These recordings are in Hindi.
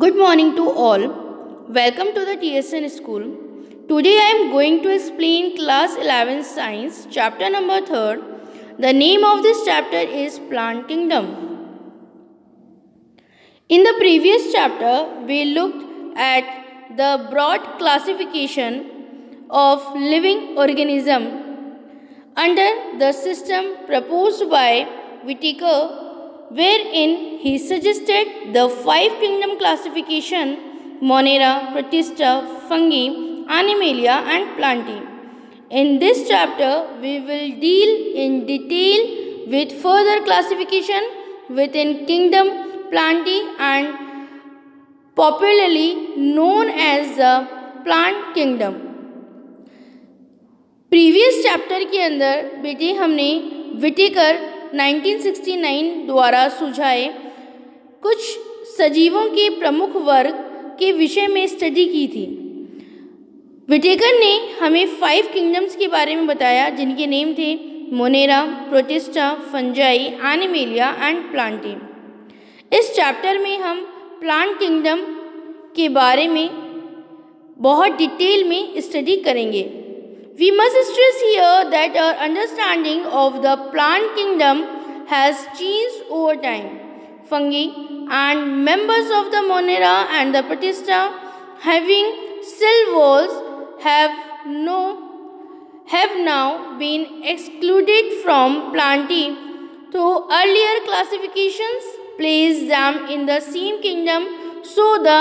Good morning to all. Welcome to the TSN school. Today I am going to explain class 11 science chapter number 3. The name of this chapter is Plant Kingdom. In the previous chapter we looked at the broad classification of living organism under the system proposed by Whittaker, wherein he suggested the 5 kingdom classification: Monera, Protista, Fungi, Animalia and Plantae. In this chapter we will deal in detail with further classification within kingdom Plantae and popularly known as the plant kingdom. Previous chapter के अंदर बेटे हमने विटेकर 1969 द्वारा सुझाए कुछ सजीवों के प्रमुख वर्ग के विषय में स्टडी की थी। विटेकर ने हमें 5 किंगडम्स के बारे में बताया जिनके नेम थे Monera, protista, fungi, animalia and Plantae. इस चैप्टर में हम प्लांट किंगडम के बारे में बहुत डिटेल में स्टडी करेंगे। We must stress here that our understanding of the plant kingdom has changed over time. Fungi and members of the Monera and the Protista having cell walls have now been excluded from Plantae, though earlier classifications placed them in the same kingdom. So the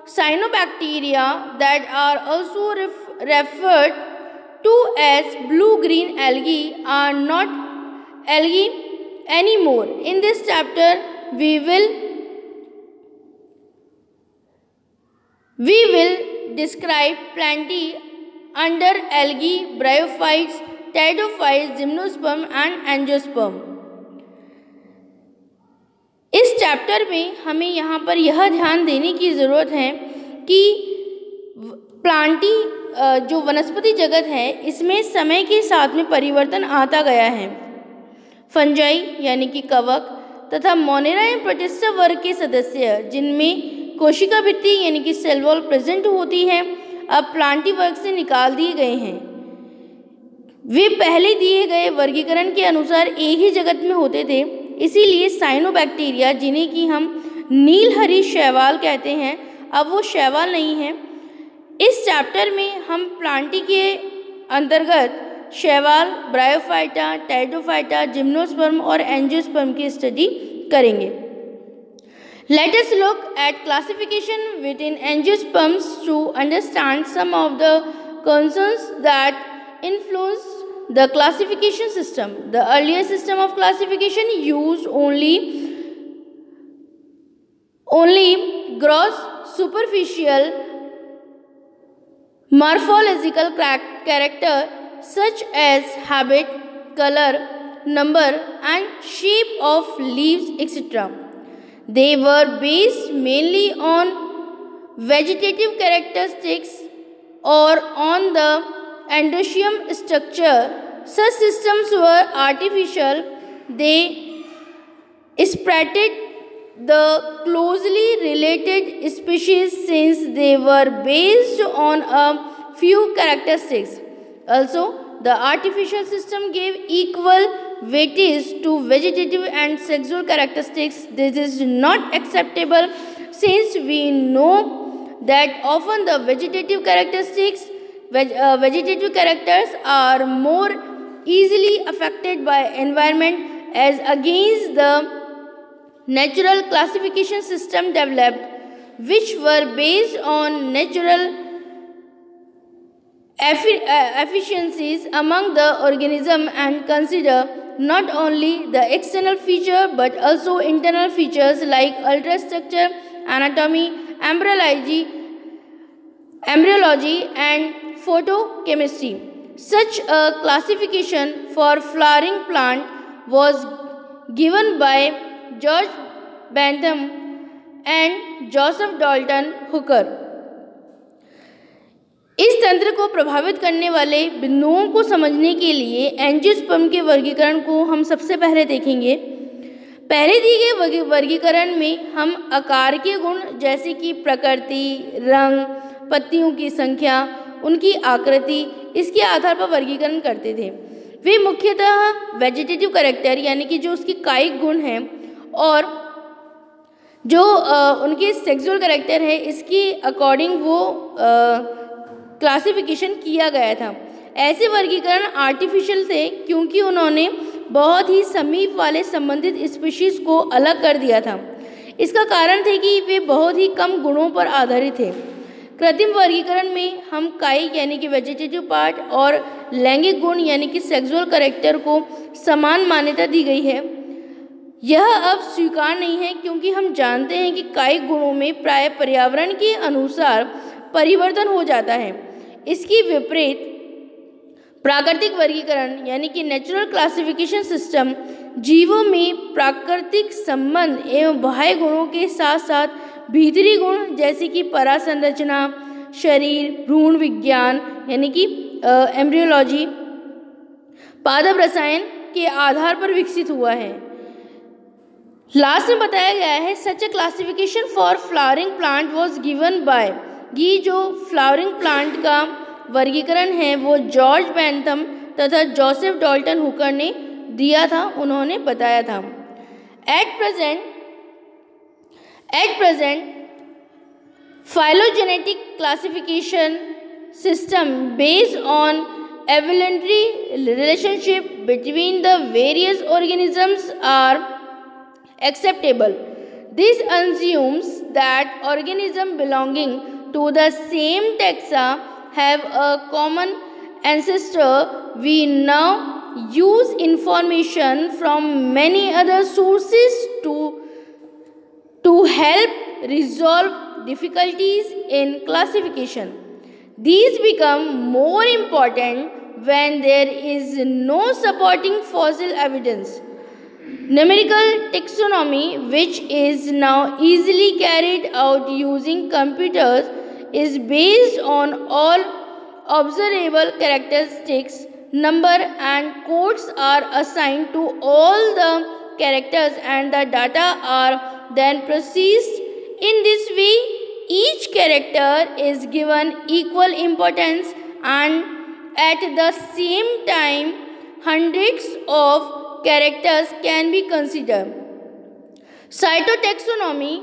cyanobacteria that are also referred to as blue-green algae are not algae anymore. In this chapter we will describe Plantae under algae, bryophytes, pteridophytes, gymnosperm and angiosperm. इस चैप्टर में हमें यहाँ पर यह ध्यान देने की ज़रूरत है कि प्लांटी जो वनस्पति जगत है इसमें समय के साथ में परिवर्तन आता गया है। फंजाई यानी कि कवक तथा मोनेरा एंड प्रोटिस्टा वर्ग के सदस्य जिनमें कोशिका भित्ति यानी कि सेल वॉल प्रेजेंट होती है अब प्लांटी वर्ग से निकाल दिए गए हैं। वे पहले दिए गए वर्गीकरण के अनुसार एक ही जगत में होते थे, इसीलिए साइनोबैक्टीरिया जिन्हें कि हम नीलहरी शैवाल कहते हैं अब वो शैवाल नहीं है। इस चैप्टर में हम प्लांटी के अंतर्गत शैवाल, ब्रायोफाइटा, टेरिडोफाइटा, जिम्नोस्पर्म और एंजियोस्पर्म की स्टडी करेंगे। Let us look at classification within angiosperms to understand some of the concerns that influence the classification system. The earlier system of classification used only gross superficial morphological character such as habit, color, number and shape of leaves, etc. They were based mainly on vegetative characteristics or on the endoecium structure. Such systems were artificial. They spreaded the closely related species since they were based on a few characteristics. Also, the artificial system gave equal weightage to vegetative and sexual characteristics. This is not acceptable since we know that often the vegetative characters are more easily affected by environment as against the natural classification system developed, which were based on natural efficiencies among the organism and consider not only the external feature but also internal features like ultrastructure, anatomy, embryology and photochemistry. Such a classification for flowering plant was given by George Bentham and Joseph Dalton Hooker. इस तंत्र को प्रभावित करने वाले बिंदुओं को समझने के लिए एंजियोस्पर्म के वर्गीकरण को हम सबसे पहले देखेंगे। पहले दिए गए वर्गीकरण में हम आकार के गुण जैसे कि प्रकृति, रंग, पत्तियों की संख्या, उनकी आकृति, इसके आधार पर वर्गीकरण करते थे। वे मुख्यतः वेजिटेटिव कैरेक्टर यानी कि जो उसके कायिक गुण हैं और जो उनके सेक्सुअल कैरेक्टर है, इसके अकॉर्डिंग वो क्लासिफिकेशन किया गया था। ऐसे वर्गीकरण आर्टिफिशियल थे क्योंकि उन्होंने बहुत ही समीप वाले संबंधित स्पीशीज को अलग कर दिया था। इसका कारण थे कि वे बहुत ही कम गुणों पर आधारित थे। कृत्रिम वर्गीकरण में हम कायिक यानी कि वेजिटेटिव पार्ट और लैंगिक गुण यानी कि सेक्सुअल कैरेक्टर को समान मान्यता दी गई है। यह अब स्वीकार नहीं है क्योंकि हम जानते हैं कि कायिक गुणों में प्राय पर्यावरण के अनुसार परिवर्तन हो जाता है। इसकी विपरीत प्राकृतिक वर्गीकरण यानी कि नेचुरल क्लासिफिकेशन सिस्टम जीवों में प्राकृतिक संबंध एवं बाह्य गुणों के साथ साथ भीतरी गुण जैसे कि परासंरचना, शरीर, भ्रूण विज्ञान यानी कि एम्ब्रियोलॉजी, पादप रसायन के आधार पर विकसित हुआ है। लास्ट में बताया गया है such a classification for flowering plant was given by, ये जो फ्लावरिंग प्लांट का वर्गीकरण है वो जॉर्ज बेंथम तथा जोसेफ डॉल्टन हुकर ने दिया था, उन्होंने बताया था। At present phylogenetic classification system based on evolutionary relationship between the various organisms are acceptable. This assumes that organisms belonging to the same taxa have a common ancestor. We now use information from many other sources to help resolve difficulties in classification. These become more important when there is no supporting fossil evidence. Numerical taxonomy, which is now easily carried out using computers, is based on all observable characteristics. Number and codes are assigned to all the characters and the data are then processed. In this way, each character is given equal importance and at the same time hundreds of characters can be considered. Cytotaxonomy,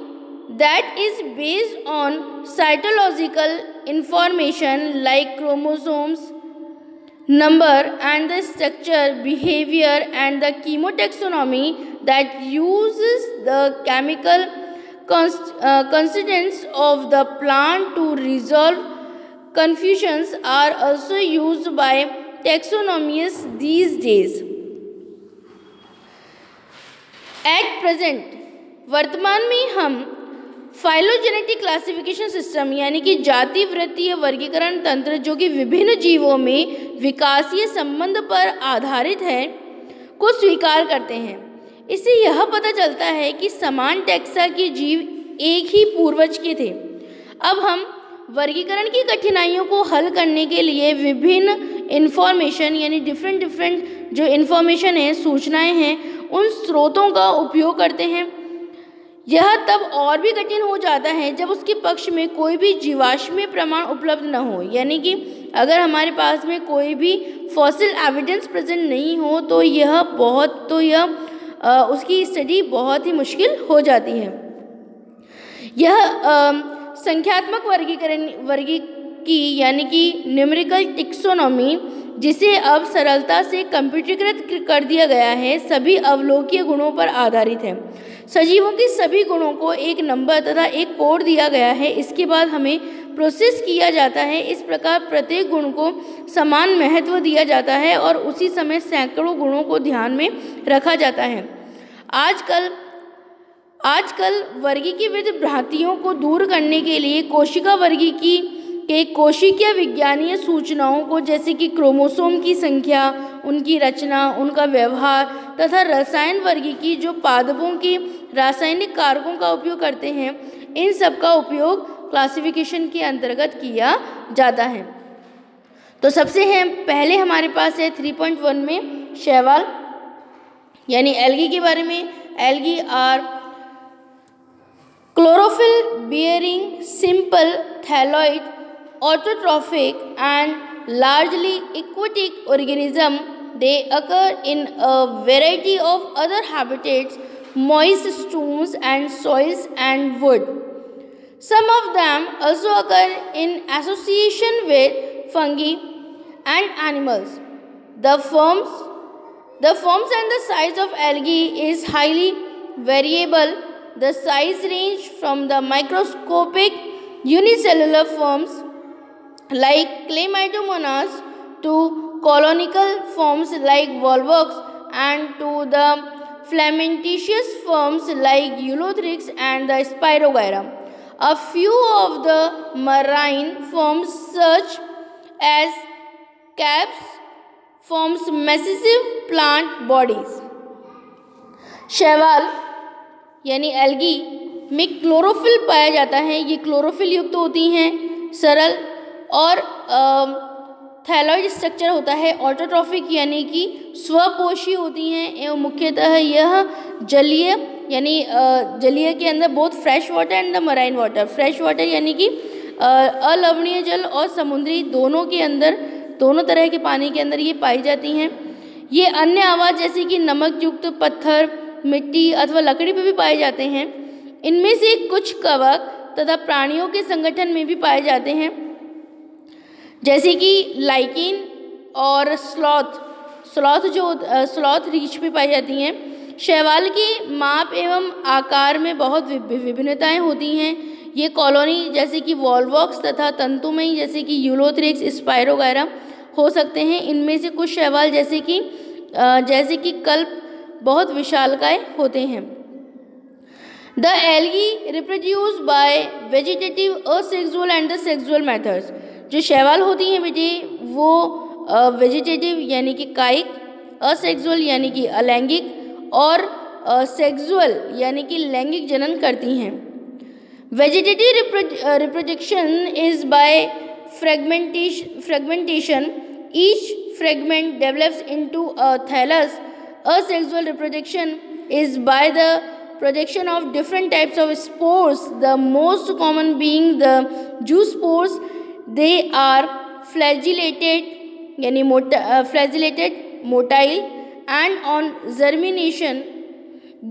that is based on cytological information like chromosomes, number and the structure, behavior, and the chemotaxonomy that uses the chemical constituents of the plant to resolve confusions are also used by taxonomists these days. At present, वर्तमान में हम फाइलोजेनेटिक क्लासिफिकेशन सिस्टम यानी कि जाति वृत्तीय वर्गीकरण तंत्र जो कि विभिन्न जीवों में विकासीय संबंध पर आधारित है को स्वीकार करते हैं। इससे यह पता चलता है कि समान टैक्सा के जीव एक ही पूर्वज के थे। अब हम वर्गीकरण की कठिनाइयों को हल करने के लिए विभिन्न इन्फॉर्मेशन यानी डिफरेंट जो इन्फॉर्मेशन है, सूचनाएं हैं, उन स्रोतों का उपयोग करते हैं। यह तब और भी कठिन हो जाता है जब उसके पक्ष में कोई भी जीवाश्मीय प्रमाण उपलब्ध न हो, यानी कि अगर हमारे पास में कोई भी फॉसिल एविडेंस प्रेजेंट नहीं हो तो यह उसकी स्टडी बहुत ही मुश्किल हो जाती है। यह संख्यात्मक वर्गीकी यानी कि न्यूमेरिकल टैक्सोनॉमी, जिसे अब सरलता से कंप्यूटरीकृत कर दिया गया है, सभी अवलोकीय गुणों पर आधारित है। सजीवों के सभी गुणों को एक नंबर तथा एक कोड दिया गया है, इसके बाद हमें प्रोसेस किया जाता है। इस प्रकार प्रत्येक गुण को समान महत्व दिया जाता है और उसी समय सैकड़ों गुणों को ध्यान में रखा जाता है। आजकल वर्गीकी विविध भ्रांतियों को दूर करने के लिए कोशिका वर्गीकी के कोशिकीय विज्ञानीय सूचनाओं को जैसे कि क्रोमोसोम की संख्या, उनकी रचना, उनका व्यवहार तथा रसायन वर्गीकी जो पादपों के रासायनिक कारकों का उपयोग करते हैं, इन सब का उपयोग क्लासिफिकेशन के अंतर्गत किया जाता है। तो पहले हमारे पास है 3.1 में शैवाल यानी एल्गी के बारे में algae are chlorophyll bearing, simple, thalloid, autotrophic and largely aquatic organism. They occur in a variety of other habitats, moist stones and soils and wood. Some of them also occur in association with fungi and animals. The forms and the size of algae is highly variable. The size range from the microscopic unicellular forms like Chlamydomonas to colonical forms like volvox and to the filamentous forms like Ulothrix and the Spirogyra. A few of the marine forms such as carps forms massive plant bodies. शैवाल यानी एल्गी में क्लोरोफिल पाया जाता है। ये क्लोरोफिल युक्त होती हैं, सरल और थैलॉइड स्ट्रक्चर होता है। ऑटोट्रॉफिक यानी कि स्वपोषी होती हैं एवं मुख्यतः यह जलीय यानी जलीय के अंदर both fresh water and the marine water, fresh water यानी कि अलवणीय जल और समुद्री दोनों के अंदर, दोनों तरह के पानी के अंदर ये पाई जाती हैं। ये अन्य आवाज़ जैसे कि नमक युक्त पत्थर, मिट्टी अथवा लकड़ी पर भी पाए जाते हैं। इनमें से कुछ कवक तथा प्राणियों के संगठन में भी पाए जाते हैं, जैसे कि लाइकिन और स्लॉथ रीछ पे पाई जाती हैं। शैवाल के माप एवं आकार में बहुत विभिन्नताएं होती हैं। ये कॉलोनी जैसे कि वॉल्वॉक्स तथा तंतुमयी जैसे कि यूलोथ्रिक्स, स्पायरोगायरा हो सकते हैं। इनमें से कुछ शैवाल जैसे कि कल्प बहुत विशालकाय होते हैं। The algae reproduce by vegetative, asexual and the sexual methods. जो शैवाल होती हैं बेटे वो वेजिटेटिव यानी कि कायिक, असेक्सुअल यानी कि अलैंगिक और सेक्सुअल यानी कि लैंगिक जनन करती हैं। Vegetative reproduction is by fragmentation, each fragment develops into a thallus. Asexual reproduction is by the production of different types of spores, the most common being the zoospores. They are flagellated यानी motile and on germination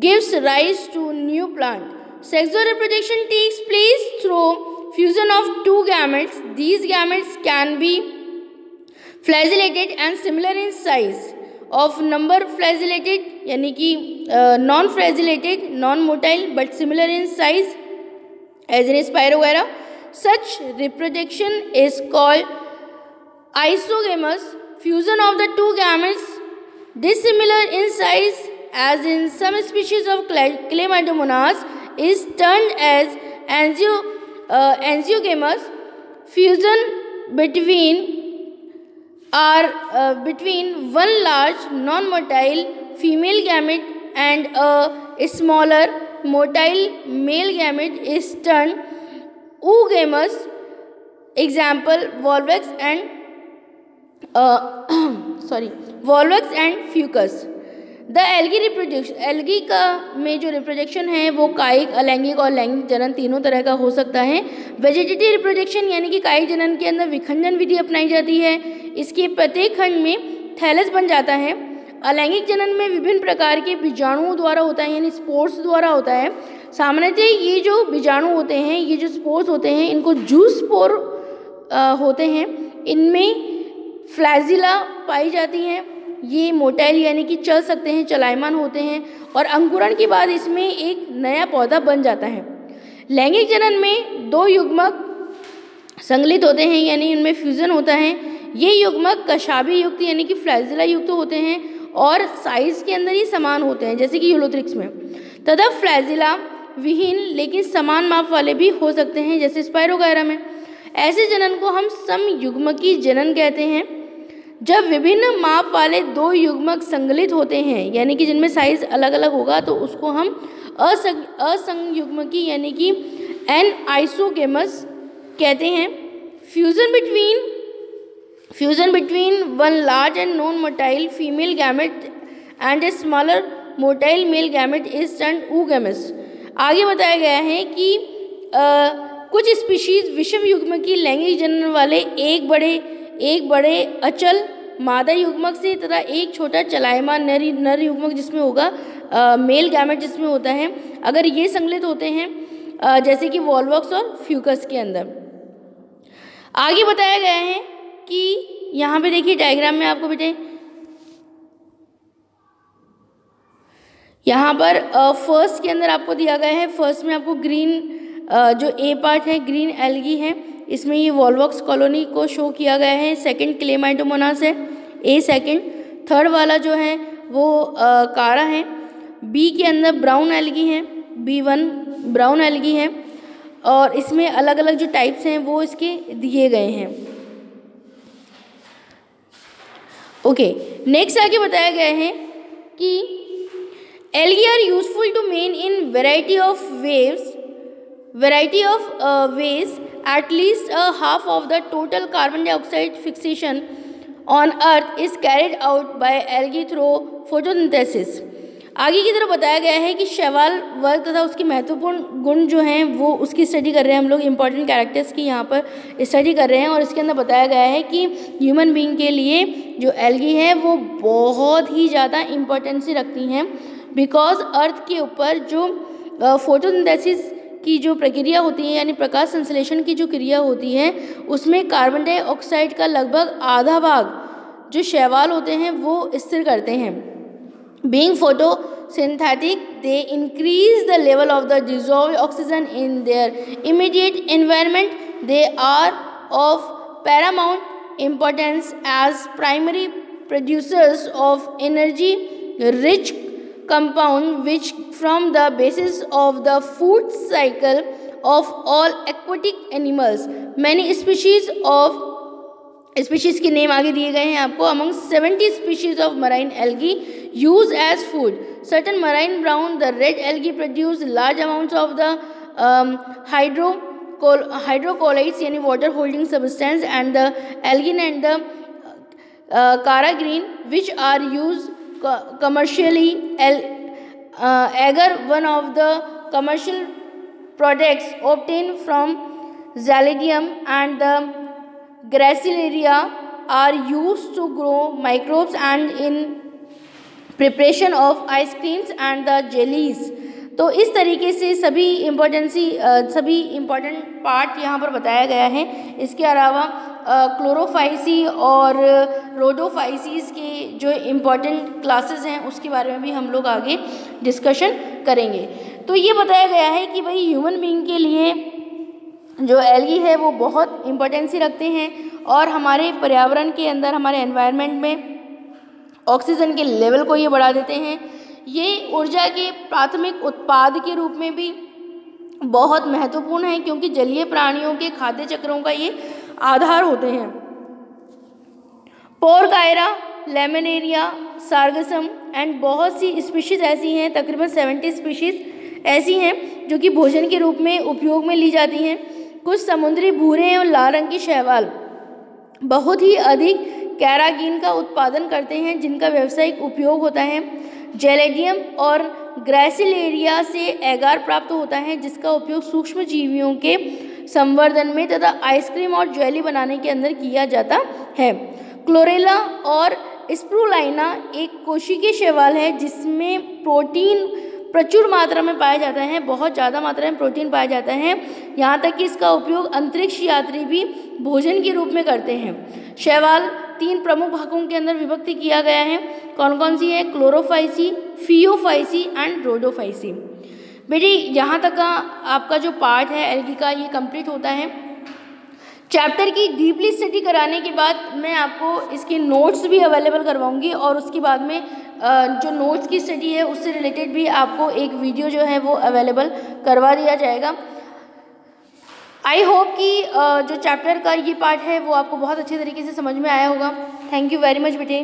gives rise to new plant. Sexual reproduction takes place through fusion of two gametes. These gametes can be flagellated and similar in size. Of number flagellated यानी कि non flagellated, non motile but similar in size as in Spirogyra. Such reproduction is called isogamous. Fusion of the two gametes dissimilar in size as in some species of Chlamydomonas is termed as angiogamous. Fusion between one large non-motile female gamete and a smaller motile male gamete is termed oogamous. Example volvox and fucus. The algae का में जो रिप्रोडक्शन है वो कायिक, अलैंगिक और लैंगिक जनन तीनों तरह का हो सकता है। वेजिटेटिव रिप्रोडक्शन यानी कि कायिक जनन के अंदर विखंडन विधि अपनाई जाती है। इसके प्रत्येक खंड में थैलस बन जाता है। अलैंगिक जनन में विभिन्न प्रकार के बीजाणुओं द्वारा होता है यानी स्पोर्स द्वारा होता है। सामान्यतः ये जो बीजाणु होते हैं, ये जो स्पोर्स होते हैं, इनको जूस्पोर होते हैं। इनमें फ्लैजिला पाई जाती हैं। ये मोटाइल यानी कि चल सकते हैं, चलायमान होते हैं और अंकुरण के बाद इसमें एक नया पौधा बन जाता है। लैंगिक जनन में दो युग्मक संगलित होते हैं यानी इनमें फ्यूजन होता है। ये युग्मक कशाभी युक्त यानी कि फ्लैजिला युक्त होते हैं और साइज के अंदर ही समान होते हैं जैसे कि यूलोथ्रिक्स में, तथा फ्लैजिला विहीन लेकिन समान माप वाले भी हो सकते हैं जैसे स्पायरोगायरा में। ऐसे जनन को हम समयुग्मकी जनन कहते हैं। जब विभिन्न माप वाले दो युग्मक संगलित होते हैं यानी कि जिनमें साइज अलग अलग होगा तो उसको हम असंयुग्मकी यानी कि एनआइसोगेमस कहते हैं। Fusion between one large and non motile female gamete and a smaller motile male gamete is turned oogamous। आगे बताया गया है कि कुछ स्पीशीज विषम युग्म की लैंगिक जनन वाले एक बड़े अचल मादा युग्मक से तथा एक छोटा चलायमान नर युग्मक जिसमें होगा मेल गैमेट जिसमें होता है, अगर ये संकलित होते हैं जैसे कि वॉल्वॉक्स और फ्यूकस के अंदर। आगे बताया गया है कि यहाँ पे देखिए डायग्राम में आपको बेटे यहाँ पर फर्स्ट के अंदर आपको दिया गया है। फर्स्ट में आपको ग्रीन जो ए पार्ट है ग्रीन एल्गी है, इसमें ये वॉल्वॉक्स कॉलोनी को शो किया गया है। सेकंड क्लेमाइटोमोनास है ए सेकंड। थर्ड वाला जो है वो कारा है। बी के अंदर ब्राउन एल्गी है, B1 ब्राउन एल्गी है और इसमें अलग अलग जो टाइप्स हैं वो इसके दिए गए हैं। ओके, नेक्स्ट आगे बताया गया है कि algae are useful to man in variety of ways at least a half of the total carbon dioxide fixation on earth is carried out by algae through photosynthesis। आगे की तरफ बताया गया है कि शैवाल वर्ग तथा उसकी महत्वपूर्ण गुण जो हैं वो उसकी स्टडी कर रहे हैं हम लोग, इंपॉर्टेंट कैरेक्टर्स की यहाँ पर स्टडी कर रहे हैं। और इसके अंदर बताया गया है कि ह्यूमन बीइंग के लिए जो एल्गी है वो बहुत ही ज़्यादा इम्पोर्टेंसी रखती हैं, बिकॉज अर्थ के ऊपर जो फोटोसिंथेसिस की जो प्रक्रिया होती है यानी प्रकाश संश्लेषण की जो क्रिया होती है उसमें कार्बन डाइऑक्साइड का लगभग आधा भाग जो शैवाल होते हैं वो स्थिर करते हैं। Being photosynthetic, they increase the level of the dissolved oxygen in their immediate environment. They are of paramount importance as primary producers of energy-rich compound which form the basis of the food cycle of all aquatic animals. Many species के नेम आगे दिए गए हैं आपको। among 70 species of marine algae used as food. Certain marine brown, the red algae produce large amounts of the hydrocolloids यानी water holding substance and the algin and the cara green which are used commercially. Agar, one of the commercial products obtained from Xylidium and the Gracilaria are used to grow microbes and in preparation of ice creams and the jellies। तो इस तरीके से सभी इम्पोर्टेंट पार्ट यहाँ पर बताया गया है। इसके अलावा क्लोरोफाइसी और रोडोफाइसीज के जो इम्पोर्टेंट क्लासेस हैं उसके बारे में भी हम लोग आगे डिस्कशन करेंगे। तो ये बताया गया है कि भाई ह्यूमन बीइंग के लिए जो एल्गी है वो बहुत इम्पोर्टेंसी रखते हैं और हमारे पर्यावरण के अंदर हमारे एनवायरनमेंट में ऑक्सीजन के लेवल को ये बढ़ा देते हैं। ये ऊर्जा के प्राथमिक उत्पाद के रूप में भी बहुत महत्वपूर्ण है क्योंकि जलीय प्राणियों के खाद्य चक्रों का ये आधार होते हैं। पोरकायरा, लेमिनेरिया, सार्गसम एंड बहुत सी स्पीशीज़ ऐसी हैं, तकरीबन 70 स्पीशीज़ ऐसी हैं जो कि भोजन के रूप में उपयोग में ली जाती हैं। कुछ समुद्री भूरे और लाल रंग की शैवाल बहुत ही अधिक कैरागीन का उत्पादन करते हैं जिनका व्यावसायिक उपयोग होता है। जेलेडियम और ग्रासिलेरिया से एगार प्राप्त होता है जिसका उपयोग सूक्ष्म जीवियों के संवर्धन में तथा आइसक्रीम और जेली बनाने के अंदर किया जाता है। क्लोरेला और स्प्रूलाइना एक कोशिकीय शैवाल है जिसमें प्रोटीन प्रचुर मात्रा में पाया जाता है, बहुत ज़्यादा मात्रा में प्रोटीन पाया जाता है, यहाँ तक कि इसका उपयोग अंतरिक्ष यात्री भी भोजन के रूप में करते हैं। शैवाल 3 प्रमुख भागों के अंदर विभक्त किया गया है। कौन कौन सी है? Chlorophyceae, Phaeophyceae and Rhodophyceae. बेटे यहाँ तक का आपका जो पार्ट है एल्गी का ये कंप्लीट होता है। चैप्टर की डीपली स्टडी कराने के बाद मैं आपको इसके नोट्स भी अवेलेबल करवाऊंगी और उसके बाद में जो नोट्स की स्टडी है उससे रिलेटेड भी आपको एक वीडियो जो है वो अवेलेबल करवा दिया जाएगा। आई होप कि जो चैप्टर का ये पार्ट है वो आपको बहुत अच्छे तरीके से समझ में आया होगा। थैंक यू वेरी मच बेटे।